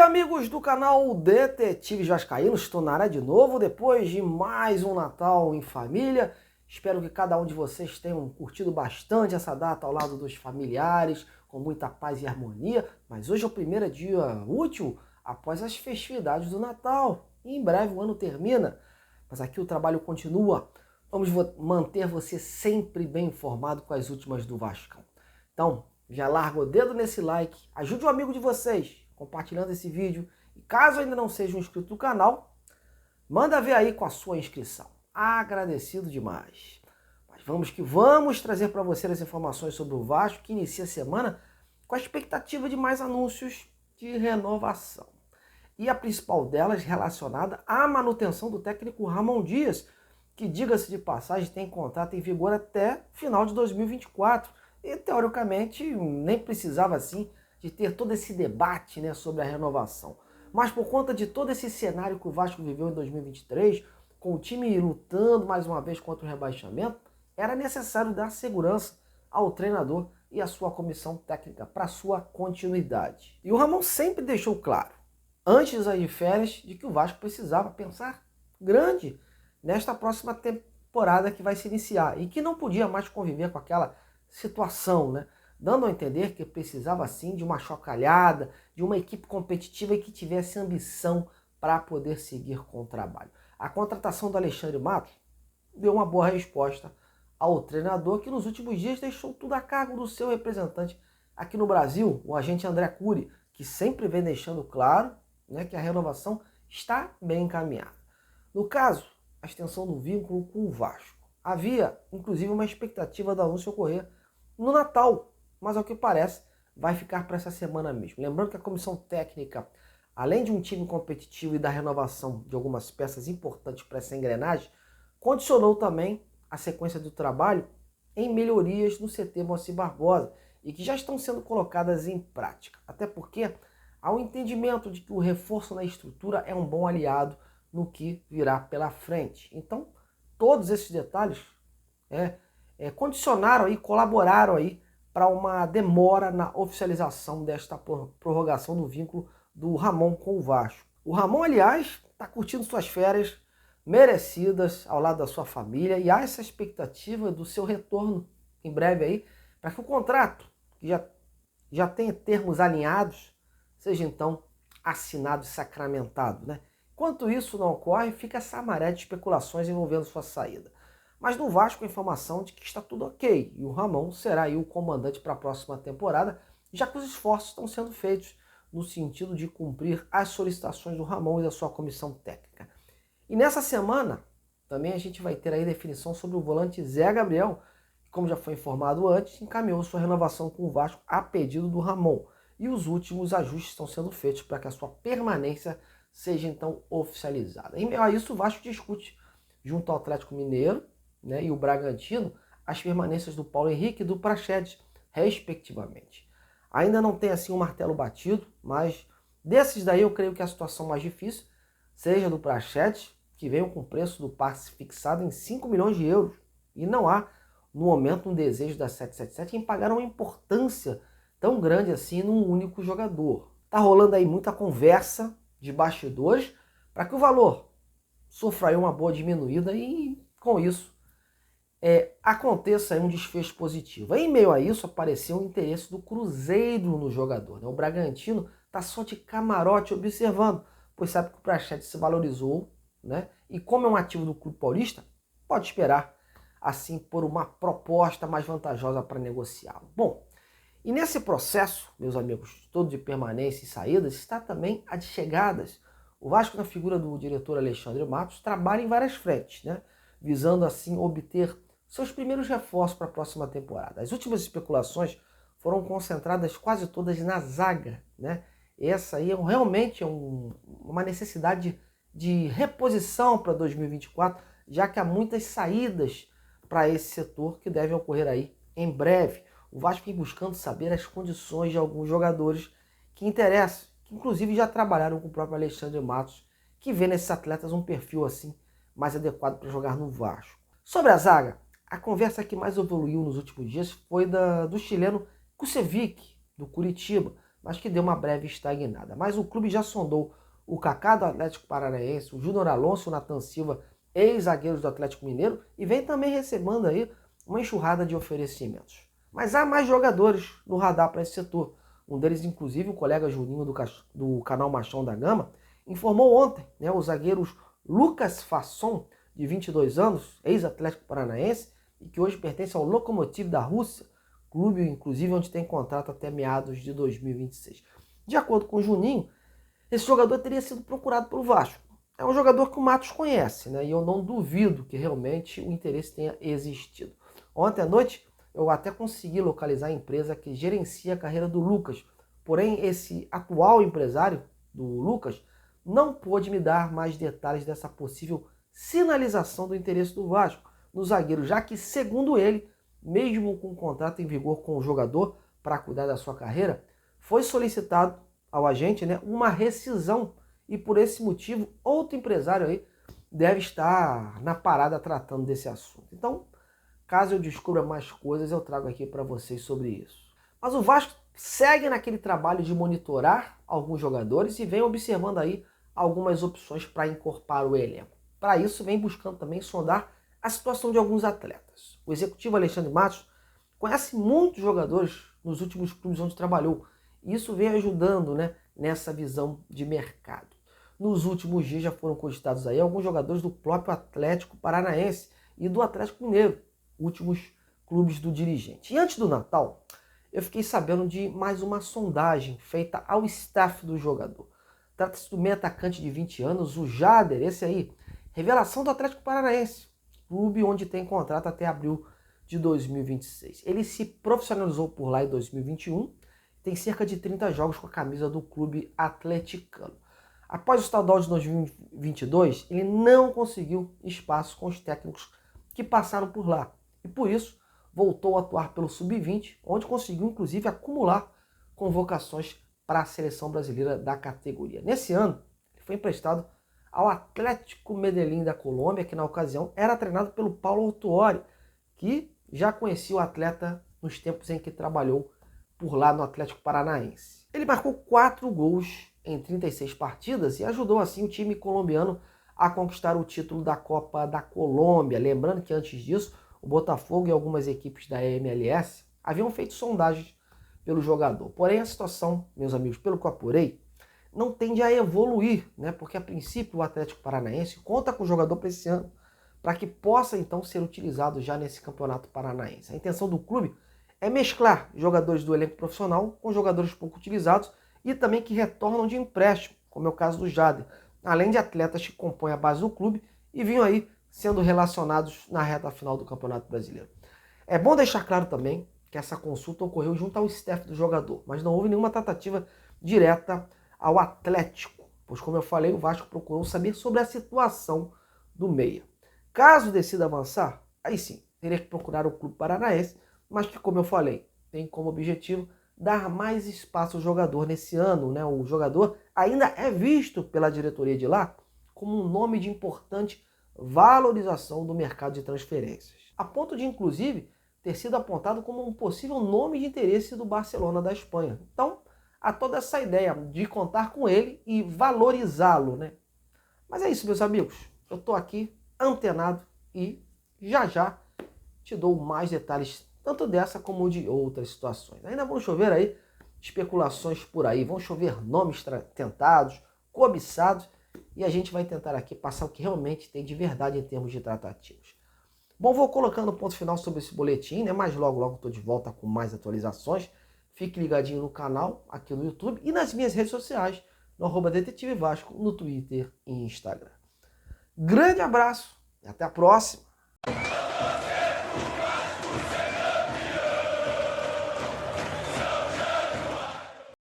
amigos do canal Detetives Vascaínos, estou na área de novo depois de mais um Natal em família. Espero que cada um de vocês tenham curtido bastante essa data ao lado dos familiares, com muita paz e harmonia. Mas hoje é o primeiro dia útil após as festividades do Natal. E em breve o ano termina, mas aqui o trabalho continua. Vamos manter você sempre bem informado com as últimas do Vascão. Então, já larga o dedo nesse like, ajude um amigo de vocês compartilhando esse vídeo. E caso ainda não seja um inscrito do canal, manda ver aí com a sua inscrição. Agradecido demais. Mas vamos que vamos trazer para você as informações sobre o Vasco, que inicia a semana com a expectativa de mais anúncios de renovação. E a principal delas relacionada à manutenção do técnico Ramon Dias, que, diga-se de passagem, tem contrato em vigor até final de 2024. E, teoricamente, nem precisava, assim, de ter todo esse debate, né, sobre a renovação. Mas por conta de todo esse cenário que o Vasco viveu em 2023, com o time lutando mais uma vez contra o rebaixamento, era necessário dar segurança ao treinador e à sua comissão técnica para sua continuidade. E o Ramon sempre deixou claro, antes das férias, de que o Vasco precisava pensar grande nesta próxima temporada que vai se iniciar e que não podia mais conviver com aquela situação, né? Dando a entender que precisava sim de uma chocalhada, de uma equipe competitiva e que tivesse ambição para poder seguir com o trabalho. A contratação do Alexandre Matos deu uma boa resposta ao treinador, que nos últimos dias deixou tudo a cargo do seu representante aqui no Brasil, o agente André Cury, que sempre vem deixando claro, né, que a renovação está bem encaminhada. No caso, a extensão do vínculo com o Vasco. Havia, inclusive, uma expectativa do anúncio ocorrer no Natal, mas ao que parece vai ficar para essa semana mesmo. Lembrando que a comissão técnica, além de um time competitivo e da renovação de algumas peças importantes para essa engrenagem, condicionou também a sequência do trabalho em melhorias no CT Moacir Barbosa e que já estão sendo colocadas em prática. Até porque há um entendimento de que o reforço na estrutura é um bom aliado no que virá pela frente. Então, todos esses detalhes condicionaram e colaboraram aí para uma demora na oficialização desta prorrogação do vínculo do Ramon com o Vasco. O Ramon, aliás, está curtindo suas férias merecidas ao lado da sua família e há essa expectativa do seu retorno em breve aí, para que o contrato, que já tenha termos alinhados, seja então assinado e sacramentado, né? Enquanto isso não ocorre, fica essa maré de especulações envolvendo sua saída. Mas no Vasco a informação de que está tudo ok e o Ramon será aí o comandante para a próxima temporada, já que os esforços estão sendo feitos no sentido de cumprir as solicitações do Ramon e da sua comissão técnica. E nessa semana também a gente vai ter aí definição sobre o volante Zé Gabriel, que, como já foi informado antes, encaminhou sua renovação com o Vasco a pedido do Ramon. E os últimos ajustes estão sendo feitos para que a sua permanência seja então oficializada. Em meio a isso, o Vasco discute junto ao Atlético Mineiro, né, e o Bragantino, as permanências do Paulo Henrique e do Praxedes, respectivamente. Ainda não tem assim um martelo batido, mas desses daí eu creio que a situação mais difícil seja do Praxedes, que veio com o preço do passe fixado em 5 milhões de euros. E não há, no momento, um desejo da 777 em pagar uma importância tão grande assim num único jogador. Tá rolando aí muita conversa de bastidores para que o valor sofra aí uma boa diminuída e, com isso, aconteça aí um desfecho positivo. Em meio a isso, apareceu o interesse do Cruzeiro no jogador, né? O Bragantino está só de camarote observando, pois sabe que o Praxedes se valorizou, né? E como é um ativo do clube paulista, pode esperar assim por uma proposta mais vantajosa para negociá-lo. Bom, e nesse processo, meus amigos, todo de permanência e saídas, está também a de chegadas. O Vasco, na figura do diretor Alexandre Matos, trabalha em várias frentes, né? Visando assim obter seus primeiros reforços para a próxima temporada. As últimas especulações foram concentradas quase todas na zaga, né? Essa aí realmente é uma necessidade de reposição para 2024, já que há muitas saídas para esse setor que devem ocorrer aí em breve. O Vasco vem buscando saber as condições de alguns jogadores que interessam, que inclusive já trabalharam com o próprio Alexandre Matos, que vê nesses atletas um perfil assim mais adequado para jogar no Vasco. Sobre a zaga, a conversa que mais evoluiu nos últimos dias foi do chileno Kusevich, do Curitiba, mas que deu uma breve estagnada. Mas o clube já sondou o Kaká do Atlético Paranaense, o Júnior Alonso, o Nathan Silva, ex-zagueiros do Atlético Mineiro, e vem também recebendo aí uma enxurrada de oferecimentos. Mas há mais jogadores no radar para esse setor. Um deles, inclusive, o colega Juninho do canal Machão da Gama, informou ontem, né, os zagueiros Lucas Fasson, de 22 anos, ex-Atlético Paranaense, e que hoje pertence ao Lokomotiv da Rússia, clube, inclusive, onde tem contrato até meados de 2026. De acordo com o Juninho, esse jogador teria sido procurado pelo Vasco. É um jogador que o Matos conhece, né? E eu não duvido que realmente o interesse tenha existido. Ontem à noite, eu até consegui localizar a empresa que gerencia a carreira do Lucas. Porém, esse atual empresário do Lucas não pôde me dar mais detalhes dessa possível sinalização do interesse do Vasco no zagueiro, já que, segundo ele, mesmo com o contrato em vigor com o jogador para cuidar da sua carreira, foi solicitado ao agente, né, uma rescisão, e por esse motivo outro empresário aí deve estar na parada tratando desse assunto. Então, caso eu descubra mais coisas, eu trago aqui para vocês sobre isso. Mas o Vasco segue naquele trabalho de monitorar alguns jogadores e vem observando aí algumas opções para incorporar o elenco. Para isso, vem buscando também sondar a situação de alguns atletas. O executivo Alexandre Matos conhece muitos jogadores nos últimos clubes onde trabalhou, e isso vem ajudando, né, nessa visão de mercado. Nos últimos dias já foram cogitados aí alguns jogadores do próprio Atlético Paranaense e do Atlético Mineiro, últimos clubes do dirigente. E antes do Natal, eu fiquei sabendo de mais uma sondagem feita ao staff do jogador. Trata-se do meio atacante de 20 anos, o Jader, esse aí, revelação do Atlético Paranaense, clube onde tem contrato até abril de 2026. Ele se profissionalizou por lá em 2021, tem cerca de 30 jogos com a camisa do clube atleticano. Após o estadual de 2022, ele não conseguiu espaço com os técnicos que passaram por lá. E por isso, voltou a atuar pelo Sub-20, onde conseguiu inclusive acumular convocações para a seleção brasileira da categoria. Nesse ano, ele foi emprestado ao Atlético Medellín da Colômbia, que na ocasião era treinado pelo Paulo Autuori, que já conhecia o atleta nos tempos em que trabalhou por lá no Atlético Paranaense. Ele marcou 4 gols em 36 partidas e ajudou assim o time colombiano a conquistar o título da Copa da Colômbia. Lembrando que antes disso, o Botafogo e algumas equipes da MLS haviam feito sondagens pelo jogador. Porém, a situação, meus amigos, pelo que eu apurei, não tende a evoluir, né? Porque a princípio o Atlético Paranaense conta com o jogador para esse ano, para que possa então ser utilizado já nesse campeonato paranaense. A intenção do clube é mesclar jogadores do elenco profissional com jogadores pouco utilizados e também que retornam de empréstimo, como é o caso do Jader, além de atletas que compõem a base do clube e vinham aí sendo relacionados na reta final do Campeonato Brasileiro. É bom deixar claro também que essa consulta ocorreu junto ao staff do jogador, mas não houve nenhuma tratativa direta ao Atlético, pois, como eu falei, o Vasco procurou saber sobre a situação do meia. Caso decida avançar, aí sim, teria que procurar o clube paranaense, mas que, como eu falei, tem como objetivo dar mais espaço ao jogador nesse ano, né? O jogador ainda é visto pela diretoria de lá como um nome de importante valorização do mercado de transferências, a ponto de, inclusive, ter sido apontado como um possível nome de interesse do Barcelona da Espanha. Então, há toda essa ideia de contar com ele e valorizá-lo, né? Mas é isso, meus amigos. Eu estou aqui antenado e já te dou mais detalhes, tanto dessa como de outras situações. Ainda vão chover aí especulações por aí, vão chover nomes tentados, cobiçados, e a gente vai tentar aqui passar o que realmente tem de verdade em termos de tratativas. Bom, vou colocando ponto final sobre esse boletim, né? Mas logo estou de volta com mais atualizações. Fique ligadinho no canal, aqui no YouTube e nas minhas redes sociais, no @Detetive Vasco, no Twitter e Instagram. Grande abraço e até a próxima!